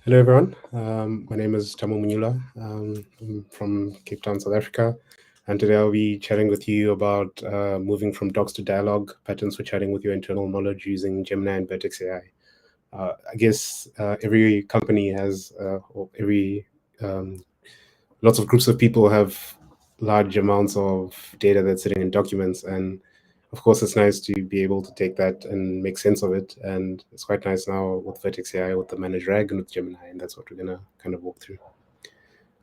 Hello, everyone. My name is Thamu Mnyulwa. I'm from Cape Town, South Africa. And today I'll be chatting with you about moving from docs to dialogue, patterns for chatting with your internal knowledge using Gemini and Vertex AI. I guess every company has, or every, lots of groups of people have large amounts of data that's sitting in documents. And of course, it's nice to be able to take that and make sense of it. And it's quite nice now with Vertex AI, with the managed RAG, and with Gemini. And that's what we're going to kind of walk through.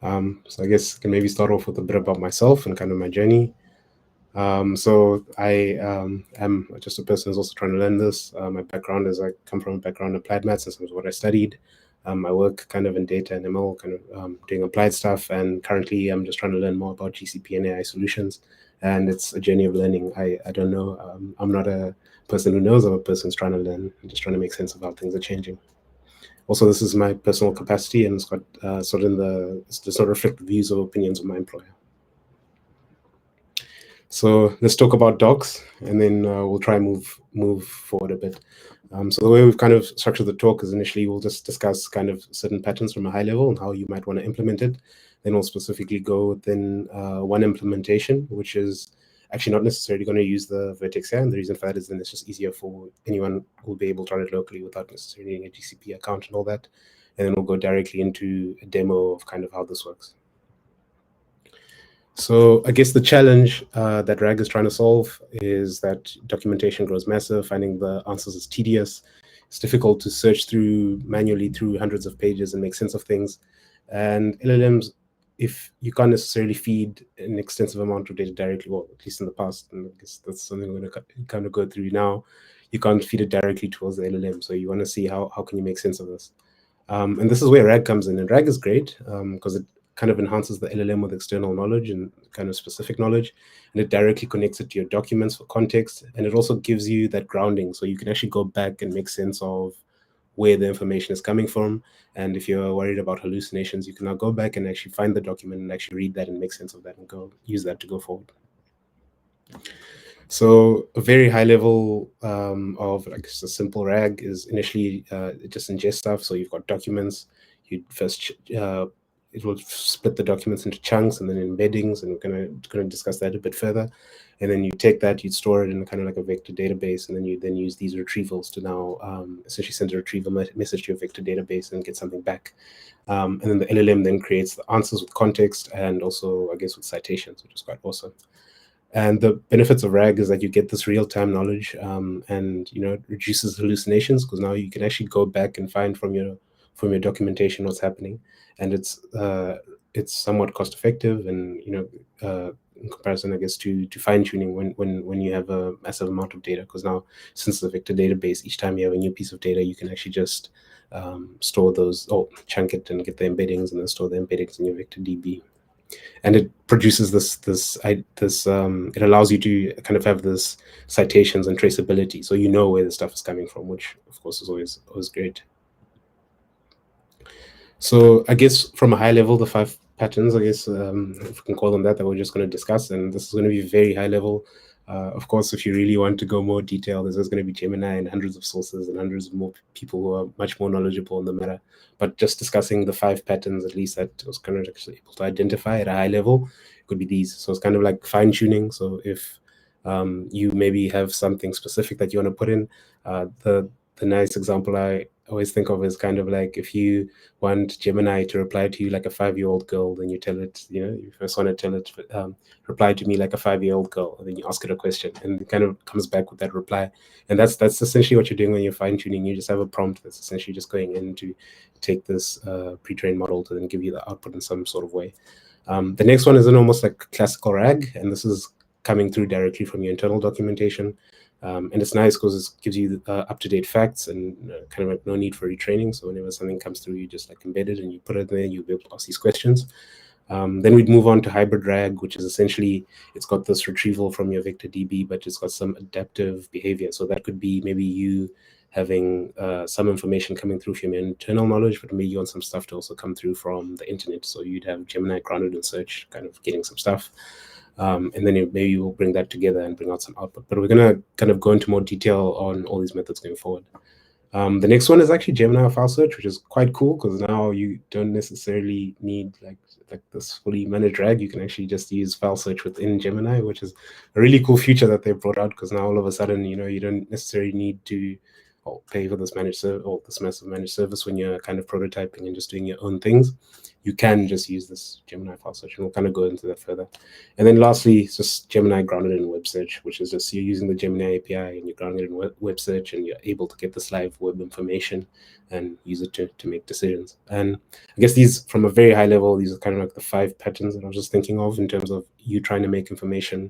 So I guess I can maybe start off with a bit about myself and kind of my journey. So I am just a person who's also trying to learn this. My background is I come from a background in applied maths in terms of what I studied. I work kind of in data and ML, kind of doing applied stuff. And currently I'm just trying to learn more about GCP and AI solutions. And it's a journey of learning. I don't know. I'm not a person who knows. I'm a person who's trying to learn and just trying to make sense of how things are changing. Also, this is my personal capacity, and it's got sort of it does not reflect the views or opinions of my employer. So let's talk about docs, and then we'll try and move forward a bit. So the way we've kind of structured the talk is initially we'll just discuss kind of certain patterns from a high level and how you might want to implement it. Then we'll specifically go within one implementation, which is actually not necessarily going to use the Vertex AI. And the reason for that is then it's just easier for anyone who will be able to run it locally without necessarily needing a GCP account and all that. And then we'll go directly into a demo of kind of how this works. So I guess the challenge that RAG is trying to solve is that documentation grows massive. Finding the answers is tedious. It's difficult to search through manually through hundreds of pages and make sense of things. And LLMs, if you can't necessarily feed an extensive amount of data directly, well, at least in the past, and I guess that's something we're going to kind of go through now, you can't feed it directly towards the LLM. So you want to see how can you make sense of this. And this is where RAG comes in. And RAG is great because it kind of enhances the LLM with external knowledge and kind of specific knowledge, and it directly connects it to your documents for context. And it also gives you that grounding, so you can actually go back and make sense of where the information is coming from. And if you're worried about hallucinations, you can now go back and actually find the document and actually read that and make sense of that and go use that to go forward. So a very high level of like a simple RAG is initially it just ingest stuff. So you've got documents. You first it will split the documents into chunks and then embeddings, and we're going to discuss that a bit further. And then you take that, you store it in kind of like a vector database, and then you use these retrievals to now essentially send a retrieval message to your vector database and get something back. And then the LLM then creates the answers with context and also, I guess, with citations, which is quite awesome. And the benefits of RAG is that you get this real-time knowledge, and it reduces hallucinations because now you can actually go back and find from your documentation what's happening, and it's somewhat cost-effective, and in comparison, I guess, to fine-tuning when you have a massive amount of data. Because now, since the vector database, each time you have a new piece of data, you can actually just store those, or chunk it and get the embeddings, and then store the embeddings in your vector DB. And it produces it allows you to kind of have this citations and traceability, so you know where the stuff is coming from, which of course is always great. So I guess from a high level, the 5 patterns, I guess, if we can call them that we're just going to discuss, and this is going to be very high level. Of course, if you really want to go more detailed, there's going to be Gemini and hundreds of sources and hundreds of more people who are much more knowledgeable in the matter. But just discussing the 5 patterns, at least, that I was kind of actually able to identify at a high level, could be these. So it's kind of like fine tuning. So if you maybe have something specific that you want to put in, the nice example I always think of is kind of like if you want Gemini to reply to you like a 5-year-old girl, then you tell it, you first want to tell it, reply to me like a 5-year-old girl, and then you ask it a question, and it kind of comes back with that reply. And that's essentially what you're doing when you're fine-tuning. You just have a prompt that's essentially just going in to take this pre-trained model to then give you the output in some sort of way. The next one is an almost like classical RAG, and this is coming through directly from your internal documentation. And it's nice because it gives you up-to-date facts and kind of like no need for retraining. So whenever something comes through, you just like embed it and you put it there, you'll be able to ask these questions. Then we'd move on to hybrid RAG, which is essentially, it's got this retrieval from your vector DB, but it's got some adaptive behavior. So that could be maybe you having some information coming through from your internal knowledge, but maybe you want some stuff to also come through from the internet. So you'd have Gemini grounded in search, kind of getting some stuff. And then maybe we'll bring that together and bring out some output. But we're going to kind of go into more detail on all these methods going forward. The next one is actually Gemini file search, which is quite cool because now you don't necessarily need like this fully managed RAG. You can actually just use file search within Gemini, which is a really cool feature that they brought out, because now all of a sudden, you don't necessarily need to pay for this managed service or this massive managed service when you're kind of prototyping and just doing your own things. You can just use this Gemini file search, and we'll kind of go into that further. And then lastly, it's just Gemini grounded in web search, which is just you're using the Gemini API and you're grounded in web search, and you're able to get this live web information and use it to make decisions. And I guess these, from a very high level, these are kind of like the 5 patterns that I was just thinking of in terms of you trying to make information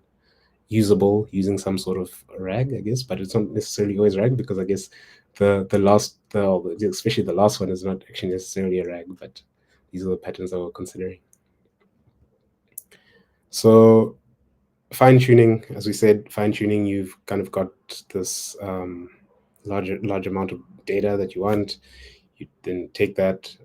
usable using some sort of RAG, I guess, but it's not necessarily always RAG, because I guess especially the last one is not actually necessarily a RAG, but these are the patterns that we're considering. So fine tuning, as we said, fine tuning, you've kind of got this large amount of data that you want. You then take that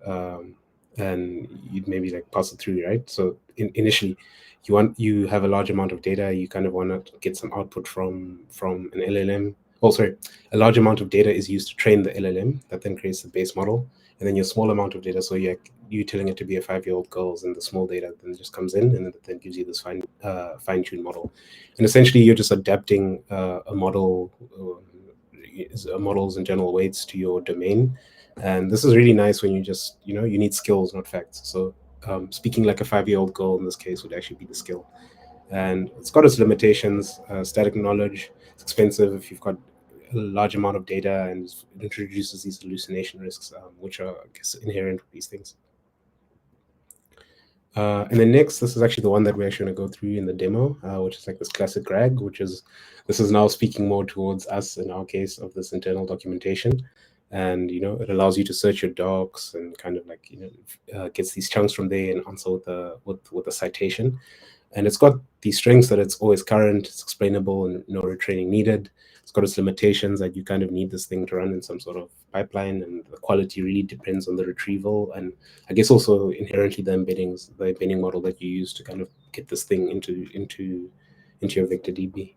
and you'd maybe like pass it through, right? So initially, you have a large amount of data. You kind of want to get some output from an LLM. Oh, sorry, a large amount of data is used to train the LLM that then creates the base model, and then your small amount of data. So you telling it to be a 5-year-old girl, and the small data then just comes in, and then gives you this fine-tuned model. And essentially, you're just adapting a model, models and general weights to your domain. And this is really nice when you just, you need skills, not facts. So speaking like a 5-year-old girl in this case would actually be the skill. And it's got its limitations. Static knowledge, it's expensive if you've got a large amount of data, and it introduces these hallucination risks, which are, I guess, inherent with these things. And then next, this is actually the one that we're actually going to go through in the demo, which is like this classic RAG, this is now speaking more towards us in our case of this internal documentation. And, it allows you to search your docs and kind of like, gets these chunks from there and answer with a citation. And it's got these strengths that it's always current, it's explainable, and no retraining needed. It's got its limitations that you kind of need this thing to run in some sort of pipeline, and the quality really depends on the retrieval, and I guess also inherently the embedding model that you use to kind of get this thing into your vector DB.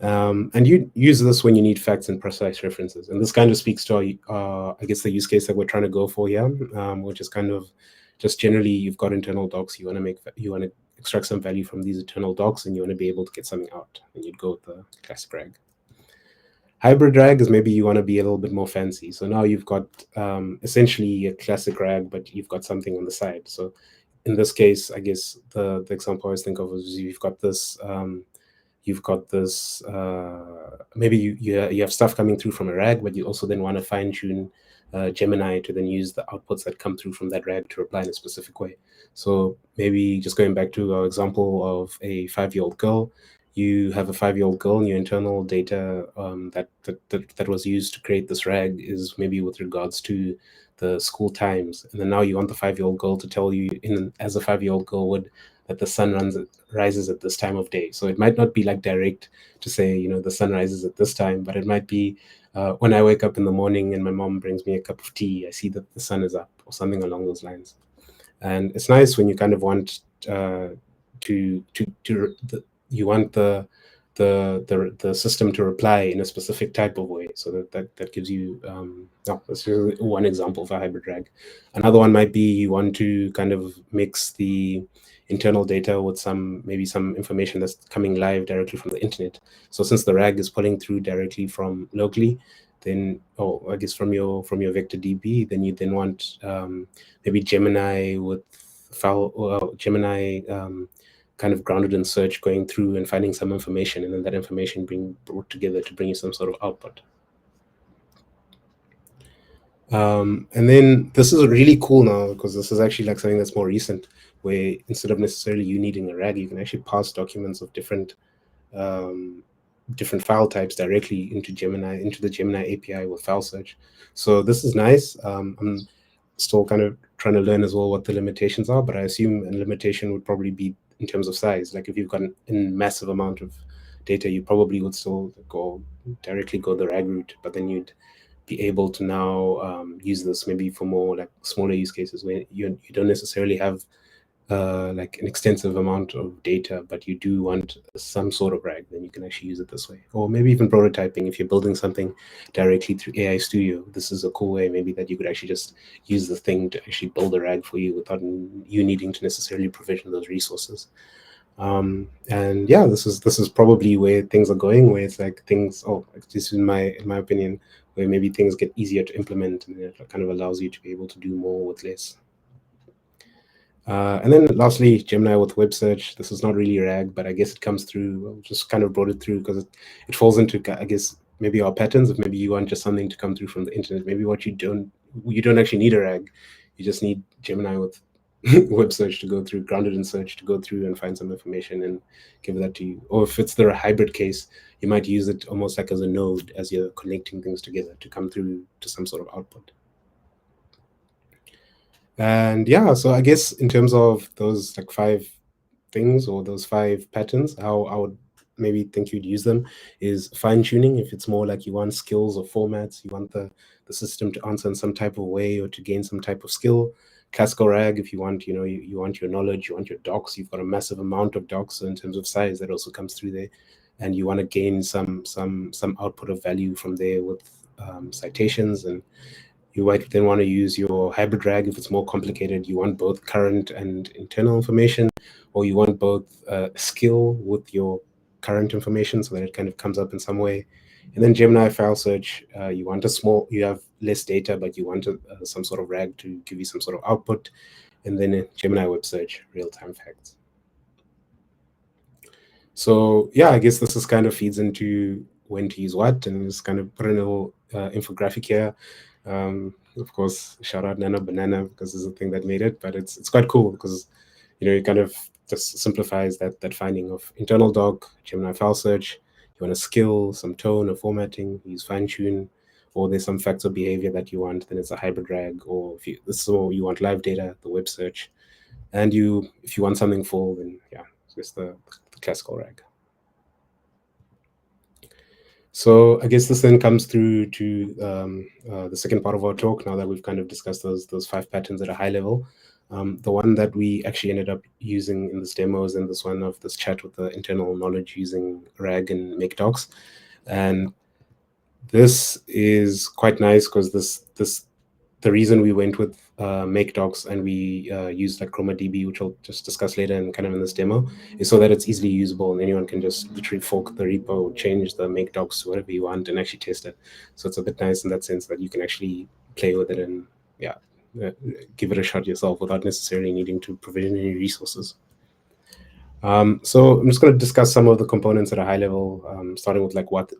And you use this when you need facts and precise references. And this kind of speaks to I guess the use case that we're trying to go for here, which is kind of just generally you've got internal docs, you want to extract some value from these internal docs, and you want to be able to get something out, and you'd go with the classic RAG. Hybrid RAG is maybe you want to be a little bit more fancy. So now you've got essentially a classic RAG, but you've got something on the side. So in this case, I guess the example I always think of is you've got this maybe you have stuff coming through from a RAG, but you also then want to fine tune Gemini to then use the outputs that come through from that RAG to reply in a specific way. So maybe just going back to our example of a 5-year-old girl, you have a 5-year-old girl, and your internal data that was used to create this RAG is maybe with regards to the school times. And then now you want the 5-year-old girl to tell you, as a 5-year-old girl would, that the sun rises at this time of day. So it might not be like direct to say, the sun rises at this time, but it might be when I wake up in the morning and my mom brings me a cup of tea, I see that the sun is up, or something along those lines. And it's nice when you kind of want you want the system to reply in a specific type of way. So that gives you that's just one example of a hybrid RAG. Another one might be you want to kind of mix the internal data with maybe some information that's coming live directly from the internet. So since the RAG is pulling through directly from locally, then I guess from your vector DB, then you then want maybe Gemini with Gemini kind of grounded in search, going through and finding some information, and then that information being brought together to bring you some sort of output. And then this is really cool now, because this is actually like something that's more recent, where instead of necessarily you needing a RAG, you can actually pass documents of different file types directly into the Gemini API with file search. So this is nice. I'm still kind of trying to learn as well what the limitations are, but I assume a limitation would probably be in terms of size. Like if you've got a massive amount of data, you probably would still directly go the RAG route, but then you'd be able to now use this maybe for more like smaller use cases where you don't necessarily have like an extensive amount of data, but you do want some sort of RAG, then you can actually use it this way. Or maybe even prototyping, if you're building something directly through AI Studio, this is a cool way maybe that you could actually just use the thing to actually build a RAG for you without you needing to necessarily provision those resources. And yeah, this is probably where things are going, where it's like things, oh, this is in my opinion, where maybe things get easier to implement, and it kind of allows you to be able to do more with less. And then lastly, Gemini with web search. This is not really RAG, but I guess it comes through. Well, just kind of brought it through because it falls into, I guess, maybe our patterns. If maybe you want just something to come through from the internet, maybe what you don't actually need a RAG. You just need Gemini with web search to go through, grounded in search to go through and find some information and give that to you. Or if it's the hybrid case, you might use it almost like as a node as you're connecting things together to come through to some sort of output. And yeah, so I guess in terms of those like 5 things or those 5 patterns, how I would maybe think you'd use them is fine tuning. If it's more like you want skills or formats, you want the system to answer in some type of way or to gain some type of skill. Classical RAG, if you want, you want your knowledge, you want your docs, you've got a massive amount of docs, so in terms of size, that also comes through there. And you want to gain some output of value from there with citations. And you might then want to use your hybrid RAG if it's more complicated. You want both current and internal information, or you want both skill with your current information so that it kind of comes up in some way. And then Gemini file search, you have less data, but you want some sort of RAG to give you some sort of output. And then Gemini web search, real-time facts. So yeah, I guess this is kind of feeds into when to use what, and just kind of put a little infographic here. Of course, shout out Nano Banana because this is the thing that made it, but it's quite cool because it kind of just simplifies that finding of internal doc, Gemini file search. You want a skill, some tone or formatting, use fine tune, or there's some facts of behavior that you want, then it's a hybrid RAG, or you want live data, the web search, and if you want something full, then yeah, it's the classical RAG. So I guess this then comes through to the second part of our talk. Now that we've kind of discussed those 5 patterns at a high level, the one that we actually ended up using in this demo is in this one of this chat with the internal knowledge using RAG and make docs. And this is quite nice because the reason we went with make docs and we used like ChromaDB, which I'll just discuss later and kind of in this demo, is so that it's easily usable and anyone can just literally fork the repo, change the make docs to whatever you want and actually test it. So it's a bit nice in that sense that you can actually play with it and give it a shot yourself without necessarily needing to provision any resources. So I'm just going to discuss some of the components at a high level, starting with like what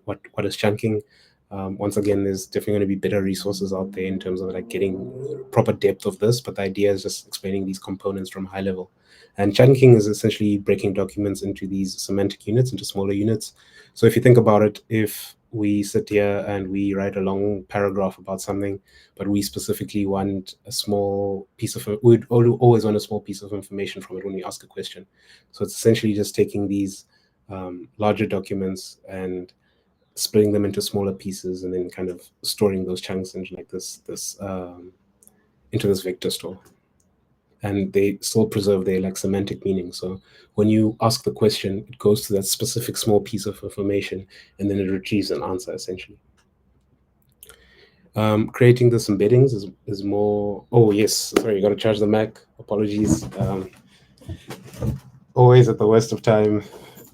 is chunking. Once again, there's definitely going to be better resources out there in terms of like getting proper depth of this, but the idea is just explaining these components from high level. And chunking is essentially breaking documents into these semantic units, into smaller units. So if you think about it, if we sit here and we write a long paragraph about something, but we specifically want a small piece of, we'd always want a small piece of information from it when we ask a question. So it's essentially just taking these larger documents and splitting them into smaller pieces and then kind of storing those chunks into like into this vector store. And they still preserve their like semantic meaning. So when you ask the question, it goes to that specific small piece of information and then it retrieves an answer essentially. Creating this embeddings is more, oh yes, sorry, you got to charge the Mac, apologies. Always at the worst of time,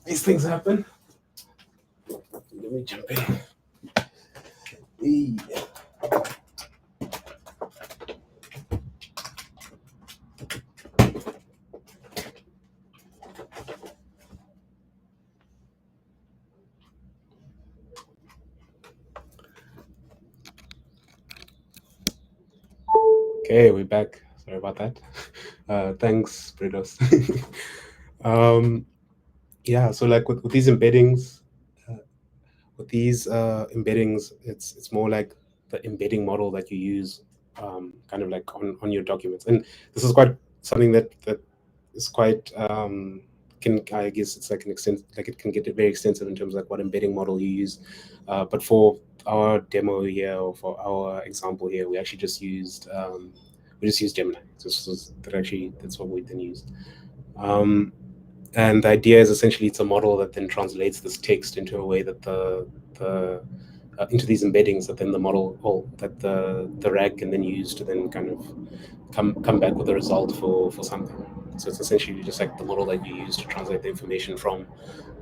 these things happen. Let me jump in. Okay, we're back. Sorry about that. Thanks, Bridos. Yeah, so like with these embeddings, it's more like the embedding model that you use, kind of like on your documents. And this is quite something that is quite I guess it's like an extent, like it can get very extensive in terms of like what embedding model you use. But for our demo here or for our example here, we actually just used we just use Gemini. That's what we then used. And the idea is essentially it's a model that then translates this text into a way that into these embeddings that then the model, or that the RAG can then use to then kind of come back with a result for something. So it's essentially just like the model that you use to translate the information from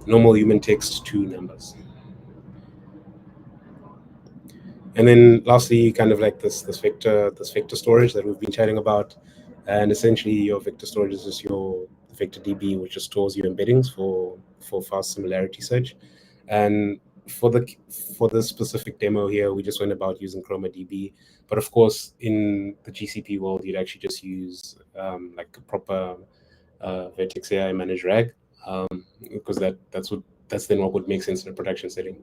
normal human text to numbers. And then lastly, kind of like this vector storage that we've been chatting about. And essentially your vector storage is just your vector DB, which just stores your embeddings for fast similarity search. And for this specific demo here, we just went about using ChromaDB. But of course, in the GCP world, you'd actually just use like a proper Vertex AI managed RAG, because that's then what would make sense in a production setting.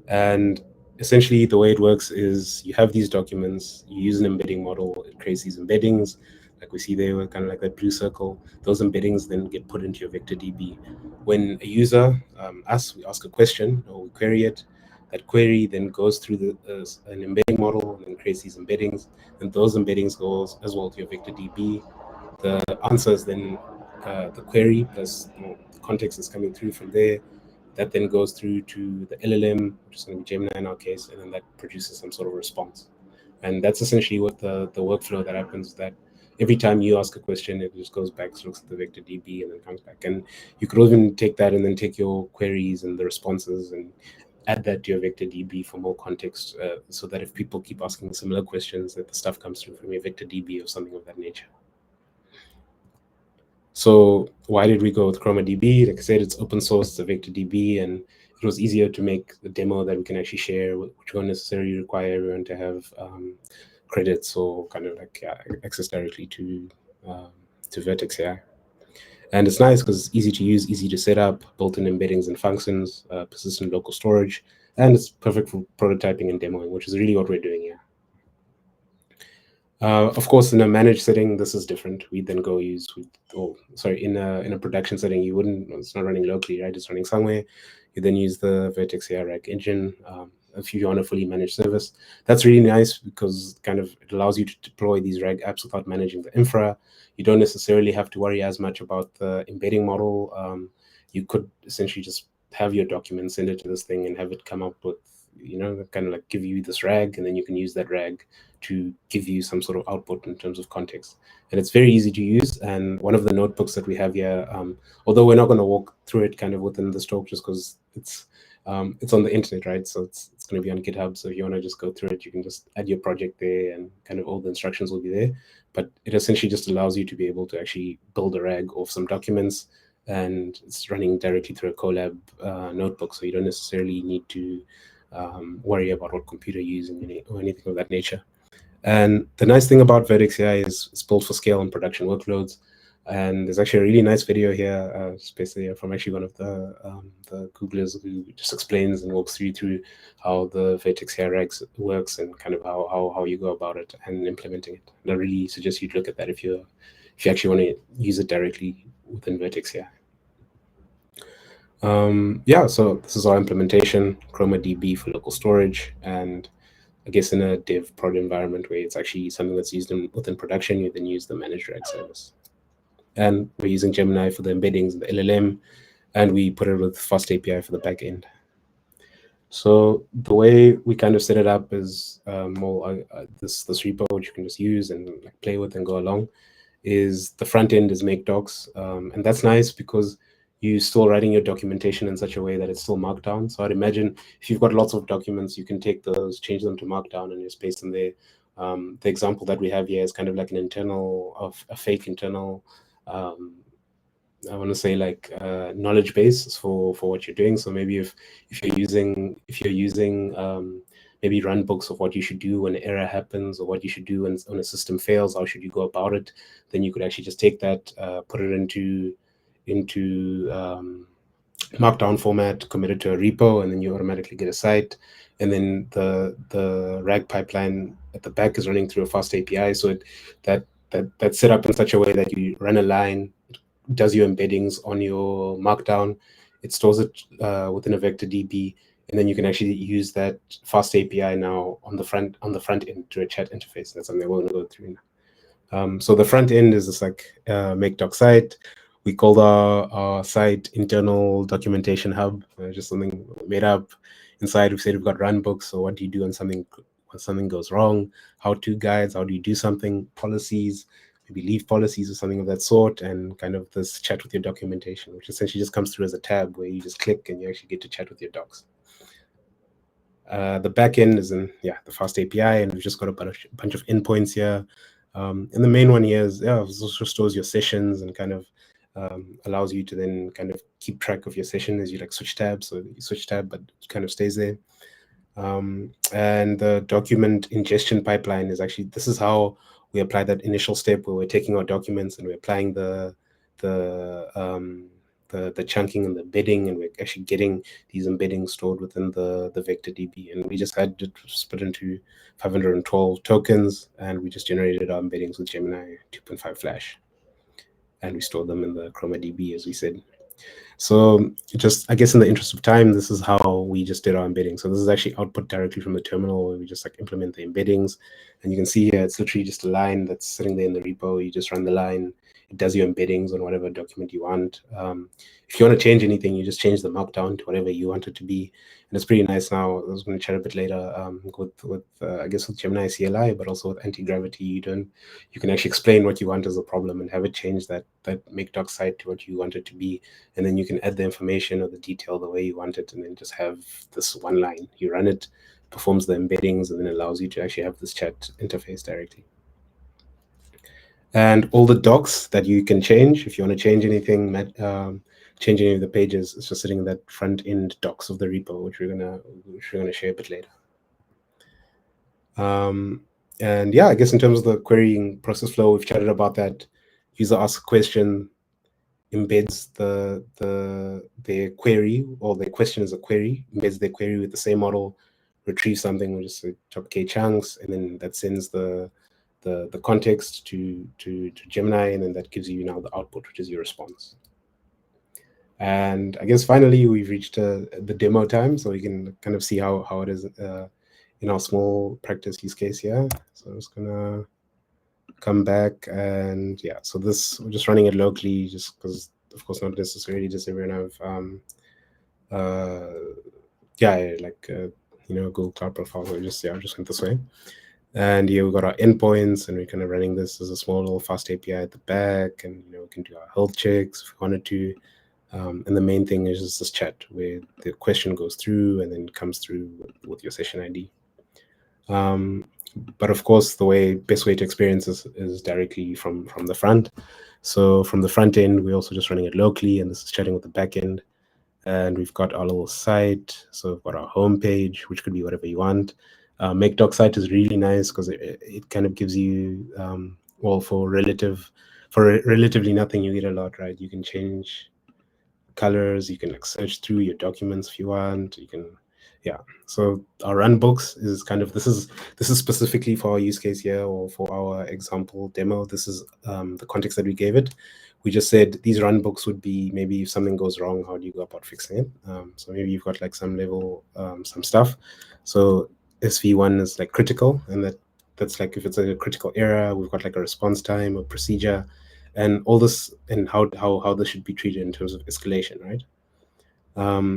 And essentially, the way it works is you have these documents, you use an embedding model, it creates these embeddings, like we see there, kind of like that blue circle. Those embeddings then get put into your vector DB. When a user, we ask a question or we query it, that query then goes through an embedding model and then creates these embeddings, and those embeddings goes as well to your vector DB. The answer is then the query plus the context is coming through from there. That then goes through to the LLM, which is going to be Gemini in our case, and then that produces some sort of response. And that's essentially what the workflow that happens, that every time you ask a question, it just goes back, looks at the vector DB, and then comes back. And you could even take that and then take your queries and the responses and add that to your vector DB for more context, so that if people keep asking similar questions, that the stuff comes through from your vector DB or something of that nature. So why did we go with ChromaDB? Like I said, it's open source, it's a vector DB, and it was easier to make the demo that we can actually share, which won't necessarily require everyone to have credits or kind of like access directly to Vertex AI. And it's nice because it's easy to use, easy to set up, built-in embeddings and functions, persistent local storage, and it's perfect for prototyping and demoing, which is really what we're doing here. Of course, in a managed setting, this is different. We then go use, in a production setting, you wouldn't. It's not running locally, right? It's running somewhere. You then use the Vertex AI RAG engine. If you're on a fully managed service, that's really nice because kind of it allows you to deploy these RAG apps without managing the infra. You don't necessarily have to worry as much about the embedding model. You could essentially just have your documents, send it to this thing, and have it come up with, kind of like give you this RAG, and then you can use that RAG to give you some sort of output in terms of context. And it's very easy to use. And one of the notebooks that we have here, although we're not going to walk through it kind of within this talk just because it's on the internet, right? So it's going to be on GitHub. So if you want to just go through it, you can just add your project there and kind of all the instructions will be there. But it essentially just allows you to be able to actually build a RAG of some documents, and it's running directly through a Colab notebook. So you don't necessarily need to worry about what computer you're using or anything of that nature. And the nice thing about Vertex AI is it's built for scale and production workloads. And there's actually a really nice video here, basically from actually one of the Googlers who just explains and walks through how the Vertex AI RAGs works and kind of how you go about it and implementing it. And I really suggest you look at that if you actually want to use it directly within Vertex AI. So this is our implementation, ChromaDB for local storage, and I guess in a dev prod environment where it's actually something that's used within production, you then use the managed RAG service. And we're using Gemini for the embeddings and the LLM, and we put it with Fast API for the backend. So the way we kind of set it up is this repo, which you can just use and like play with and go along, is the front end is make docs, and that's nice because you're still writing your documentation in such a way that it's still Markdown. So I'd imagine if you've got lots of documents, you can take those, change them to Markdown, and just paste them there. The example that we have here is kind of like a fake internal, I want to say like knowledge base for what you're doing. So maybe if you're using maybe run books of what you should do when an error happens, or what you should do when a system fails, how should you go about it, then you could actually just take that, put it into Markdown format, commit it to a repo, and then you automatically get a site. And then the RAG pipeline at the back is running through a Fast API. So that's set up in such a way that you run a line, it does your embeddings on your Markdown, it stores it within a vector DB, and then you can actually use that Fast API now on the front end to a chat interface. That's something we're going to go through now. So the front end is this like make doc site. We called our site internal documentation hub, just something made up. Inside we said we've got run books. So what do you do when something goes wrong? How-to guides, how do you do something, policies, maybe leave policies or something of that sort, and kind of this chat with your documentation, which essentially just comes through as a tab where you just click and you actually get to chat with your docs. The backend is in the fast API, and we've just got a bunch of endpoints here. And the main one here is it also stores your sessions and kind of allows you to then kind of keep track of your session as you like switch tabs. So you switch tab, but it kind of stays there. And the document ingestion pipeline is actually, this is how we apply that initial step where we're taking our documents and we're applying the chunking and the embedding, and we're actually getting these embeddings stored within the vector DB. And we just had it split into 512 tokens, and we just generated our embeddings with Gemini 2.5 Flash, and we stored them in the Chroma DB, as we said. So just, I guess in the interest of time, this is how we just did our embedding. So this is actually output directly from the terminal where we just like implement the embeddings. And you can see here, it's literally just a line that's sitting there in the repo. You just run the line. It does your embeddings on whatever document you want. If you want to change anything, you just change the markdown to whatever you want it to be. And it's pretty nice now. I was going to chat a bit later with I guess with Gemini CLI, but also with anti-gravity. You can actually explain what you want as a problem and have it change that make doc site to what you want it to be. And then you can add the information or the detail the way you want it, and then just have this one line. You run it, performs the embeddings, and then allows you to actually have this chat interface directly. And all the docs that you can change, if you want to change anything, change any of the pages, it's just sitting in that front end docs of the repo, which we're gonna share a bit later. And yeah, I guess in terms of the querying process flow, we've chatted about that. User asks a question, embeds their query, or their question is a query, embeds their query with the same model, retrieves something, we just say top K chunks, and then that sends the context to Gemini, and then that gives you now the output, which is your response. And I guess finally we've reached the demo time, so we can kind of see how it is in our small practice use case here. So I'm just gonna come back, and yeah, so this, we're just running it locally, just because of course not necessarily does everyone have Google Cloud profile. So just went this way. And here we've got our endpoints, and we're kind of running this as a small little fast API at the back, and we can do our health checks if we wanted to. And the main thing is just this chat where the question goes through and then comes through with your session ID. But of course, the best way to experience this is directly from the front. So from the front end, we're also just running it locally, and this is chatting with the back end. And we've got our little site. So we've got our home page, which could be whatever you want. Make doc site is really nice because it kind of gives you, for relatively nothing, you get a lot, right? You can change colors, you can like search through your documents if you want, you can, so our run books is kind of, this is specifically for our use case here, or for our example demo. This is the context that we gave it. We just said these run books would be, maybe if something goes wrong, how do you go about fixing it? So maybe you've got like some level, some stuff. So SV1 is like critical, and that's like if it's a critical error, we've got like a response time, a procedure, and all this, and how this should be treated in terms of escalation, right?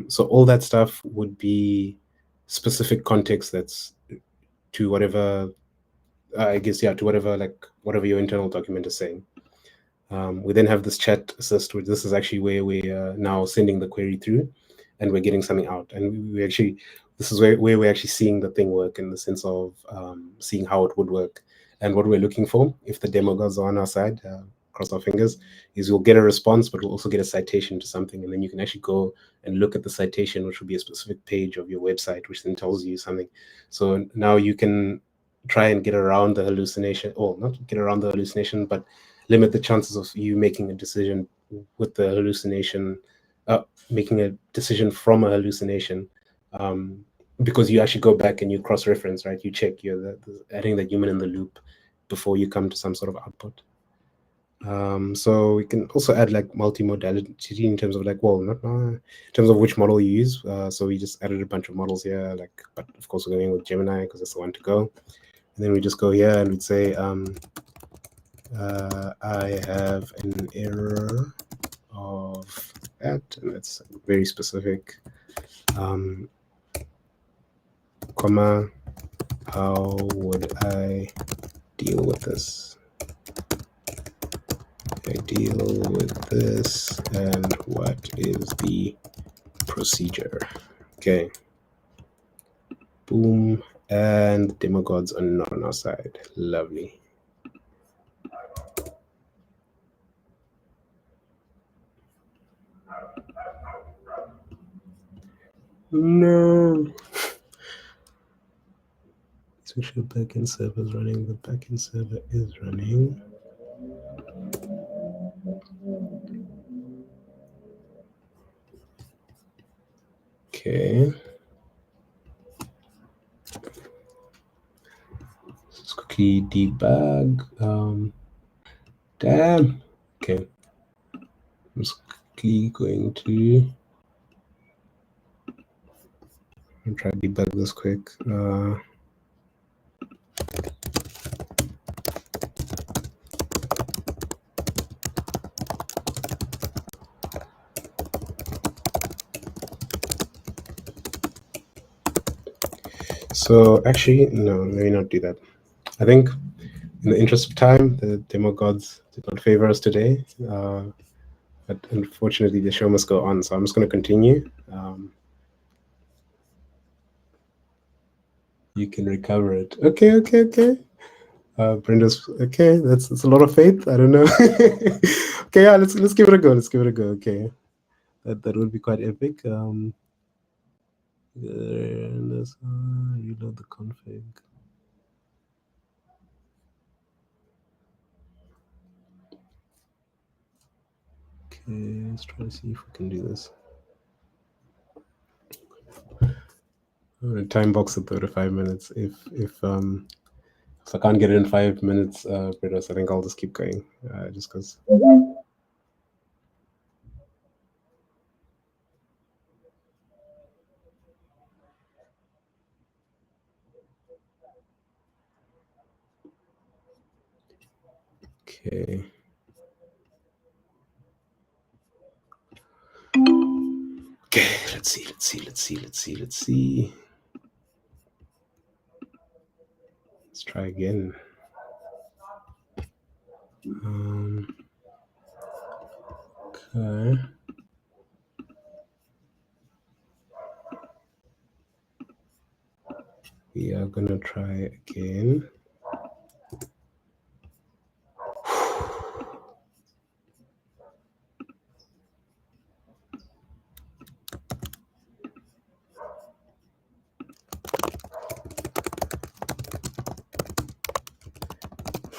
So all that stuff would be specific context that's to whatever, to whatever your internal document is saying. We then have this chat assist, which this is actually where we are now sending the query through, and we're getting something out. And we actually, this is where we're actually seeing the thing work, in the sense of seeing how it would work. And what we're looking for, if the demo goes on our side, cross our fingers, is we'll get a response, but we'll also get a citation to something. And then you can actually go and look at the citation, which will be a specific page of your website, which then tells you something. So now you can try and get around the hallucination, or not get around the hallucination, but limit the chances of you making a decision with the hallucination, making a decision from a hallucination, because you actually go back and you cross-reference, right? You check, you're adding the human in the loop before you come to some sort of output. So we can also add like multimodality in terms of like, in terms of which model you use. So we just added a bunch of models here, but of course we're going with Gemini because that's the one to go. And then we just go here and we'd say, I have an error of that, and that's very specific. Comma, how would I deal with this? I deal with this, and what is the procedure? Okay. Boom. And demagogues are not on our side. Lovely. No. Switch the backend server is running. The backend server is running. Okay. This is cookie debug. Damn. Okay. I'm just quickly going to try to debug this quick. So actually, no, let me not do that. I think in the interest of time, the demo gods did not favor us today. But unfortunately, the show must go on. So I'm just going to continue. You can recover it. Okay. Brenda's okay. That's a lot of faith. I don't know. Okay, yeah, let's give it a go. Let's give it a go. Okay, that would be quite epic. Reload the config. Okay, let's try to see if we can do this. I'm gonna time box at 35 minutes. If I can't get it in 5 minutes, Brenda's, I think I'll just keep going. Just because. Okay. Okay, let's see. Let's try again. Okay. We are gonna try again.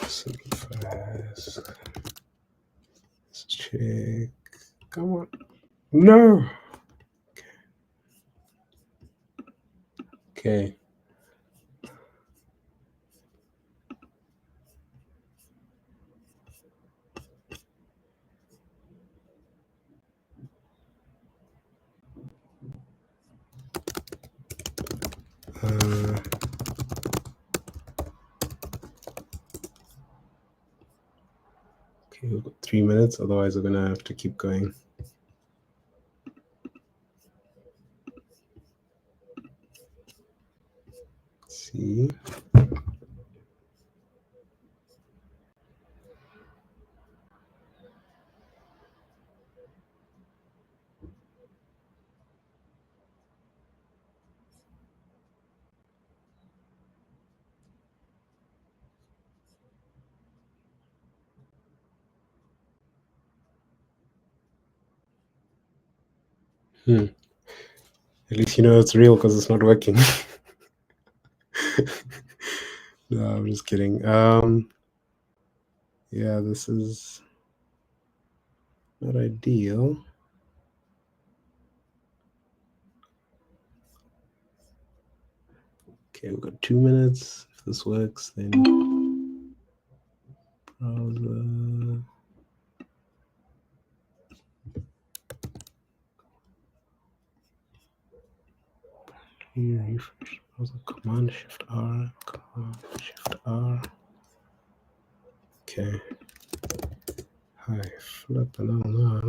Simplifies. Let's check. Come on. No. Okay. Okay, we've got 3 minutes. Otherwise, we're gonna have to keep going. Let's see. At least you know it's real because it's not working. No, I'm just kidding. Yeah, this is not ideal. Okay, we've got 2 minutes. If this works, then browser. Refresh browser. Command Shift R. Command Shift R. Okay. Hi, flip now.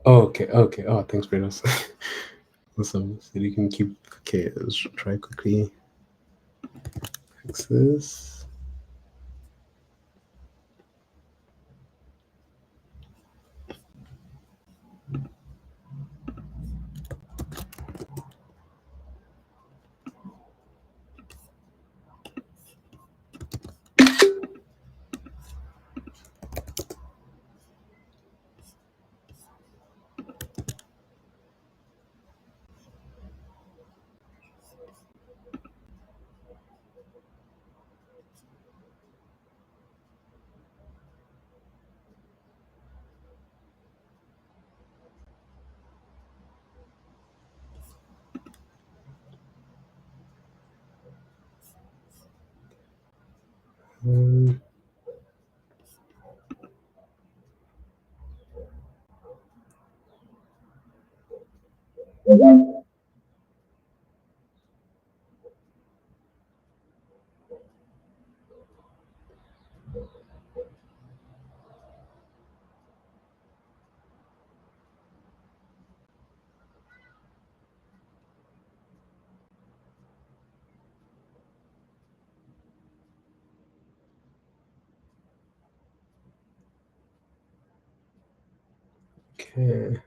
Okay. Okay. Oh, thanks, Brenos. Awesome. So you can keep. Okay, let's try quickly. Fix this. Okay.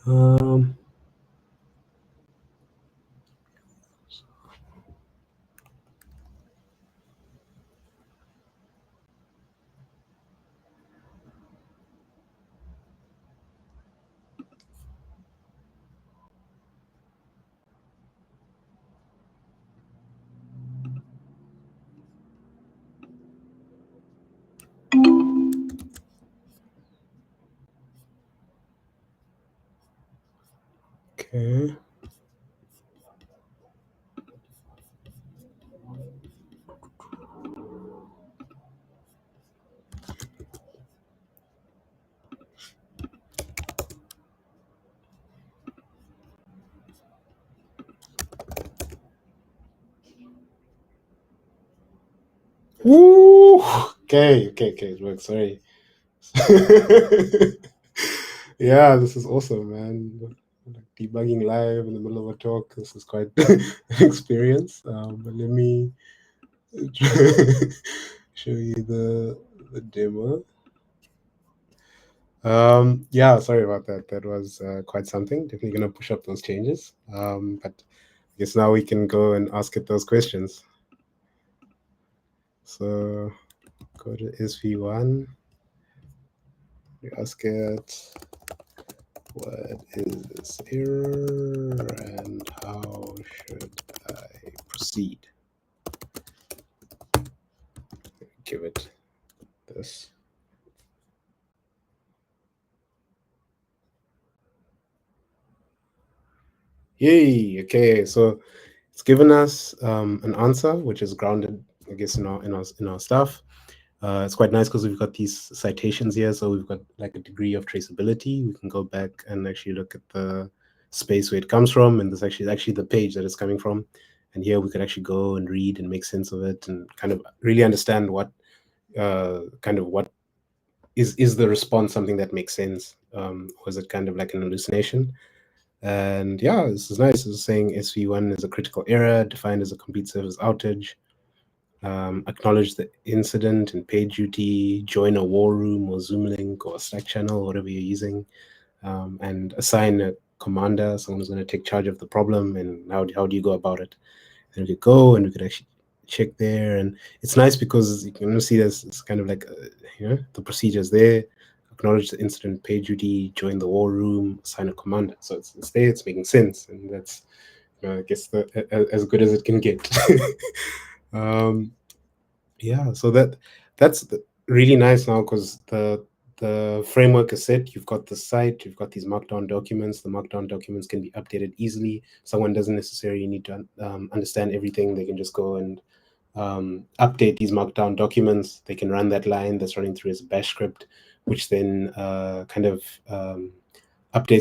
Um. Okay. Woo! Okay. It works. Sorry. Yeah, this is awesome, man. Like debugging live in the middle of a talk. This is quite an experience. But let me show you the demo. Yeah, sorry about that. That was quite something. Definitely gonna push up those changes. But I guess now we can go and ask it those questions. So go to SV1. We ask it, what is this error and how should I proceed? Give it this. Yay! Okay, so it's given us an answer which is grounded, I guess, in our stuff. It's quite nice because we've got these citations here, so we've got like a degree of traceability. We can go back and actually look at the space where it comes from, and this actually is actually the page that it's coming from. And here we could actually go and read and make sense of it, and kind of really understand what what is the response something that makes sense, or is it kind of like an hallucination? And yeah, this is nice. It's saying SV1 is a critical error defined as a complete service outage. Acknowledge the incident in page duty, join a war room or Zoom link or a Slack channel, whatever you're using, and assign a commander, someone who's going to take charge of the problem, and how do you go about it? And we could go and we could actually check there, and it's nice because you can see this. It's kind of like the procedures there. Acknowledge the incident, page duty, join the war room, assign a commander. So it's there. It's making sense, and that's I guess as good as it can get. Yeah, so that's really nice now because the framework is set. You've got the site, you've got these markdown documents. The markdown documents can be updated easily. Someone doesn't necessarily need to understand everything. They can just go and update these markdown documents. They can run that line that's running through as a bash script, which then updates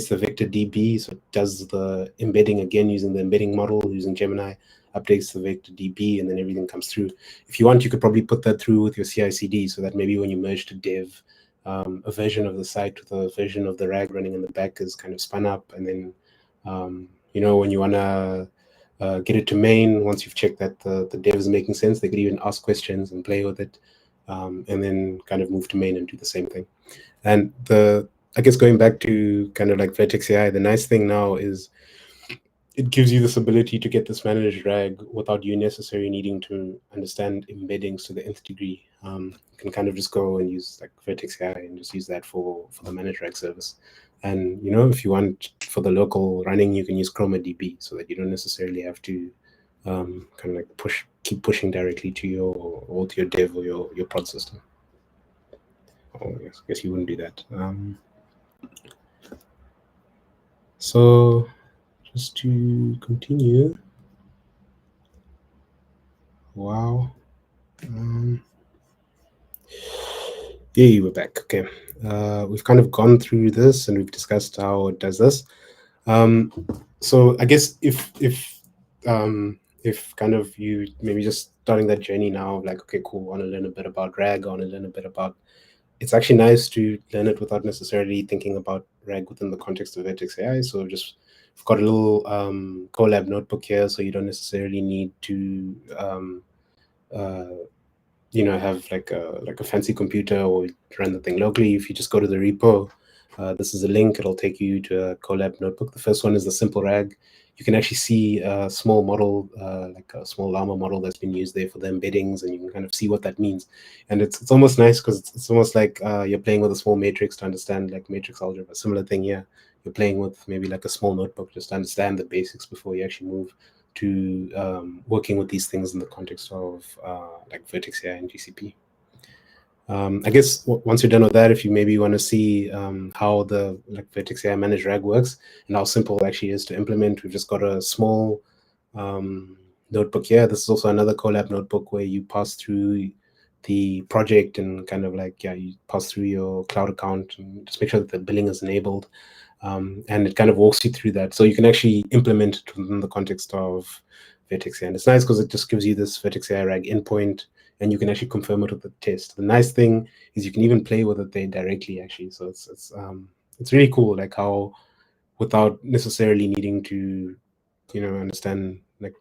the vector DB. So it does the embedding again using the embedding model, using Gemini, updates the vector DB, and then everything comes through. If you want, you could probably put that through with your CI/CD so that maybe when you merge to dev, a version of the site with a version of the RAG running in the back is kind of spun up. And then, when you want to get it to main, once you've checked that the dev is making sense, they could even ask questions and play with it, and then kind of move to main and do the same thing. And I guess going back to kind of like Vertex AI, the nice thing now is it gives you this ability to get this managed RAG without you necessarily needing to understand embeddings to the nth degree. You can kind of just go and use like Vertex AI and just use that for the managed RAG service. And if you want for the local running, you can use ChromaDB so that you don't necessarily have to kind of like keep pushing directly to your dev or your prod system. Oh, yes, I guess you wouldn't do that. So just to continue. Wow. Yeah, we're back. Okay. We've kind of gone through this and we've discussed how it does this. So I guess if kind of you maybe just starting that journey now, like, okay, cool, I want to learn a bit about RAG, I want to learn a bit about, it's actually nice to learn it without necessarily thinking about RAG within the context of Vertex AI. So just I've got a little Colab notebook here, so you don't necessarily need to have like a fancy computer or run the thing locally. If you just go to the repo, this is a link. It'll take you to a Colab notebook. The first one is the simple RAG. You can actually see a small model, like a small llama model that's been used there for the embeddings, and you can kind of see what that means. And it's almost nice because it's almost like you're playing with a small matrix to understand like matrix algebra. Similar thing here. You're playing with maybe like a small notebook just to understand the basics before you actually move to working with these things in the context of like Vertex AI and GCP. I guess once you're done with that, if you maybe want to see how the Vertex AI managed RAG works and how simple it actually is to implement, we've just got a small notebook here. This is also another Colab notebook where you pass through the project and kind of like, you pass through your cloud account and just make sure that the billing is enabled. And it kind of walks you through that. So you can actually implement it within the context of Vertex AI. And it's nice because it just gives you this Vertex AI RAG endpoint, and you can actually confirm it with the test. The nice thing is you can even play with it there directly, actually. So it's really cool, like how without necessarily needing to, understand like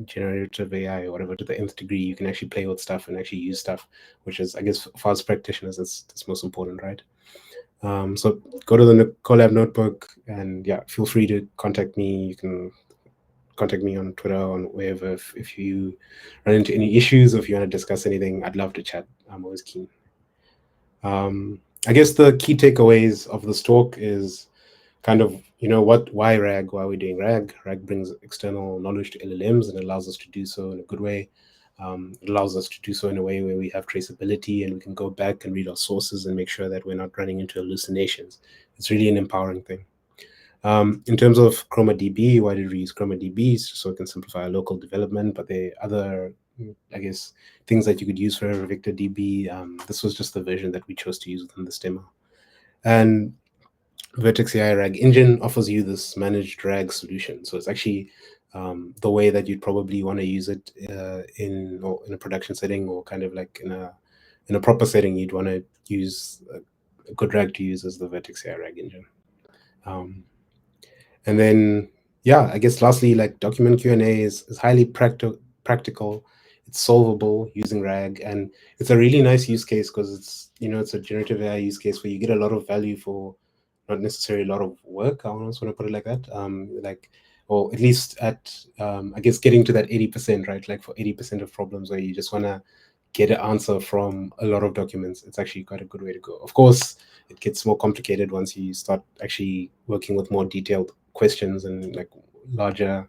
generative AI or whatever to the nth degree, you can actually play with stuff and actually use stuff, which is, I guess, for us practitioners, that's most important, right? So go to the Colab notebook and feel free to contact me. You can contact me on Twitter, on wherever. If you run into any issues or if you want to discuss anything, I'd love to chat. I'm always keen. I guess the key takeaways of this talk is kind of, why RAG, why are we doing RAG? RAG brings external knowledge to LLMs and allows us to do so in a good way. It allows us to do so in a way where we have traceability and we can go back and read our sources and make sure that we're not running into hallucinations. It's really an empowering thing. In terms of ChromaDB, why did we use ChromaDB? So it can simplify our local development, but there are other, I guess, things that you could use for Vector DB. This was just the version that we chose to use within this demo. And Vertex AI RAG engine offers you this managed RAG solution. So it's actually the way that you'd probably want to use it in a production setting, or kind of like in a proper setting. You'd want to use a good RAG to use as the Vertex AI RAG engine. And then, yeah, I guess lastly, like document Q&A is highly practical. It's solvable using RAG, and it's a really nice use case because it's a generative AI use case where you get a lot of value for not necessarily a lot of work. I almost want to put it like that. Or at least at, I guess, getting to that 80%, right? Like for 80% of problems where you just want to get an answer from a lot of documents, it's actually quite a good way to go. Of course, it gets more complicated once you start actually working with more detailed questions and like larger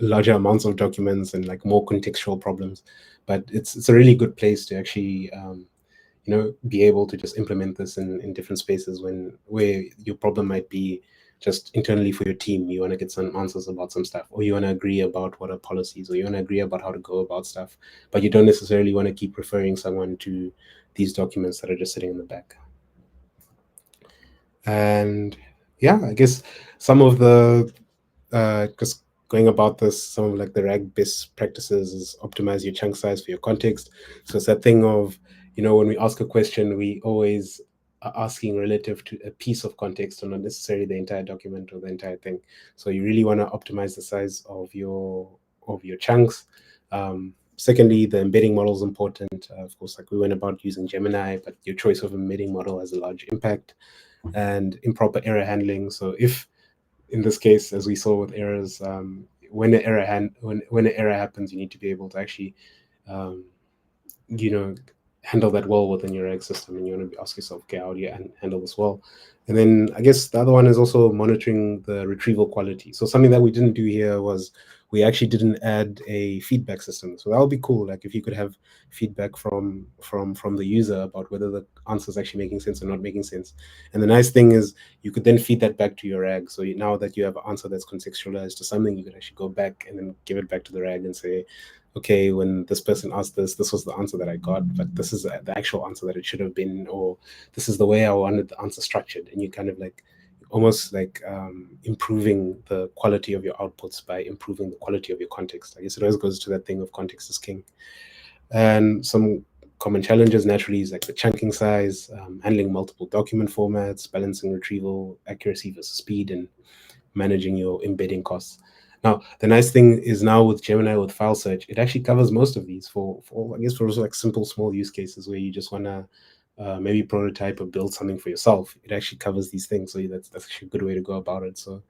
larger amounts of documents and like more contextual problems. But it's a really good place to actually be able to just implement this in different spaces where your problem might be just internally for your team. You want to get some answers about some stuff, or you want to agree about what are policies, or you want to agree about how to go about stuff, but you don't necessarily want to keep referring someone to these documents that are just sitting in the back. And yeah, I guess some of the because going about this, some of like the RAG best practices is optimize your chunk size for your context. So it's that thing of, when we ask a question, we always are asking relative to a piece of context, or not necessarily the entire document or the entire thing. So you really want to optimize the size of your chunks. Secondly, the embedding model is important. Of course, like we went about using Gemini, but your choice of embedding model has a large impact. And improper error handling. So if, in this case, as we saw with errors, when an error happens, you need to be able to actually, handle that well within your RAG system, and you want to ask yourself, okay, how do you handle this well? And then I guess the other one is also monitoring the retrieval quality. So something that we didn't do here was we actually didn't add a feedback system. So that would be cool. Like if you could have feedback from the user about whether the answer is actually making sense or not making sense. And the nice thing is you could then feed that back to your RAG. So now that you have an answer that's contextualized to something, you could actually go back and then give it back to the RAG and say, okay, when this person asked this was the answer that I got, but this is the actual answer that it should have been, or this is the way I wanted the answer structured. And you kind of like almost like improving the quality of your outputs by improving the quality of your context. I guess it always goes to that thing of context is king. And some common challenges naturally is like the chunking size, handling multiple document formats, balancing retrieval accuracy versus speed, and managing your embedding costs. Now, the nice thing is now with Gemini, with file search, it actually covers most of these for I guess, for like simple, small use cases where you just want to maybe prototype or build something for yourself. It actually covers these things. So that's actually a good way to go about it. So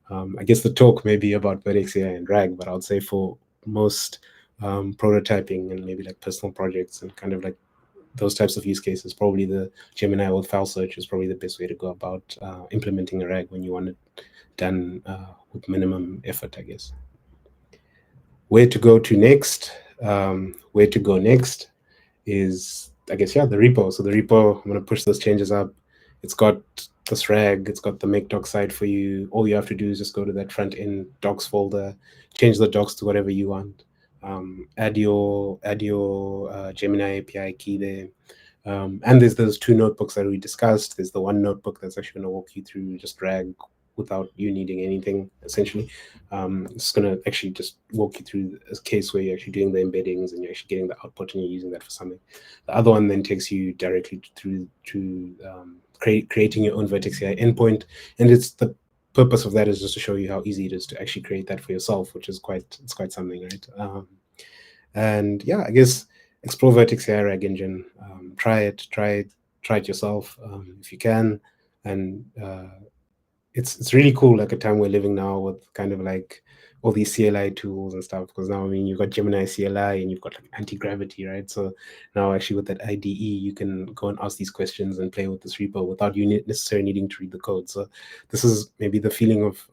I guess the talk may be about Vertex AI and RAG, but I would say for most prototyping and maybe like personal projects and kind of like those types of use cases, probably the Gemini with file search is probably the best way to go about implementing a RAG when you want it done with minimum effort, I guess. Where to go next is, I guess, yeah, the repo. So the repo, I'm going to push those changes up. It's got this RAG, it's got the make doc side for you. All you have to do is just go to that front end docs folder, change the docs to whatever you want. Add your Gemini API key there. And there's those two notebooks that we discussed. There's the one notebook that's actually going to walk you through just RAG without you needing anything, essentially. It's going to actually just walk you through a case where you're actually doing the embeddings and you're actually getting the output and you're using that for something. The other one then takes you directly through to creating your own Vertex AI endpoint. And it's the purpose of that is just to show you how easy it is to actually create that for yourself, which is quite something, right? And yeah, I guess explore Vertex AI RAG engine. Try it yourself if you can, and it's really cool, like a time we're living now with kind of like all these CLI tools and stuff. Because now, I mean, you've got Gemini CLI and you've got like anti-gravity, right? So now actually with that IDE, you can go and ask these questions and play with this repo without you necessarily needing to read the code. So this is maybe the feeling of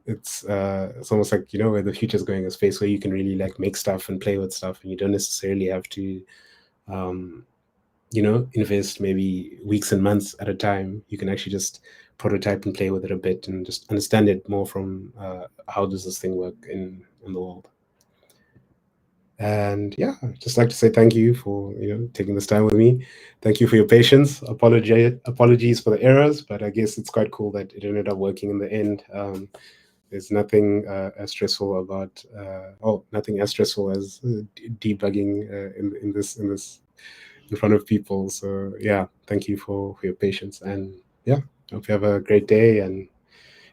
it's almost like, you know, where the future's going, a space where you can really like make stuff and play with stuff, and you don't necessarily have to um, you know, invest maybe weeks and months at a time. You can actually just prototype and play with it a bit and just understand it more from how does this thing work in the world. And yeah, I'd just like to say thank you for, you know, taking this time with me. Thank you for your patience. Apologies for the errors, but I guess it's quite cool that it ended up working in the end. There's nothing as stressful about nothing as stressful as debugging in front of people. So yeah, thank you for your patience, and yeah, hope you have a great day. And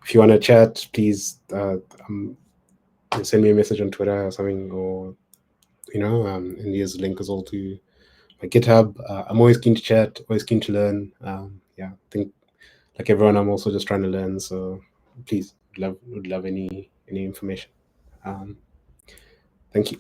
if you want to chat, please send me a message on Twitter or something, or you know, and here's a link as well to my GitHub. I'm always keen to chat, always keen to learn. Yeah, I think like everyone, I'm also just trying to learn. So please, would love any information. Thank you.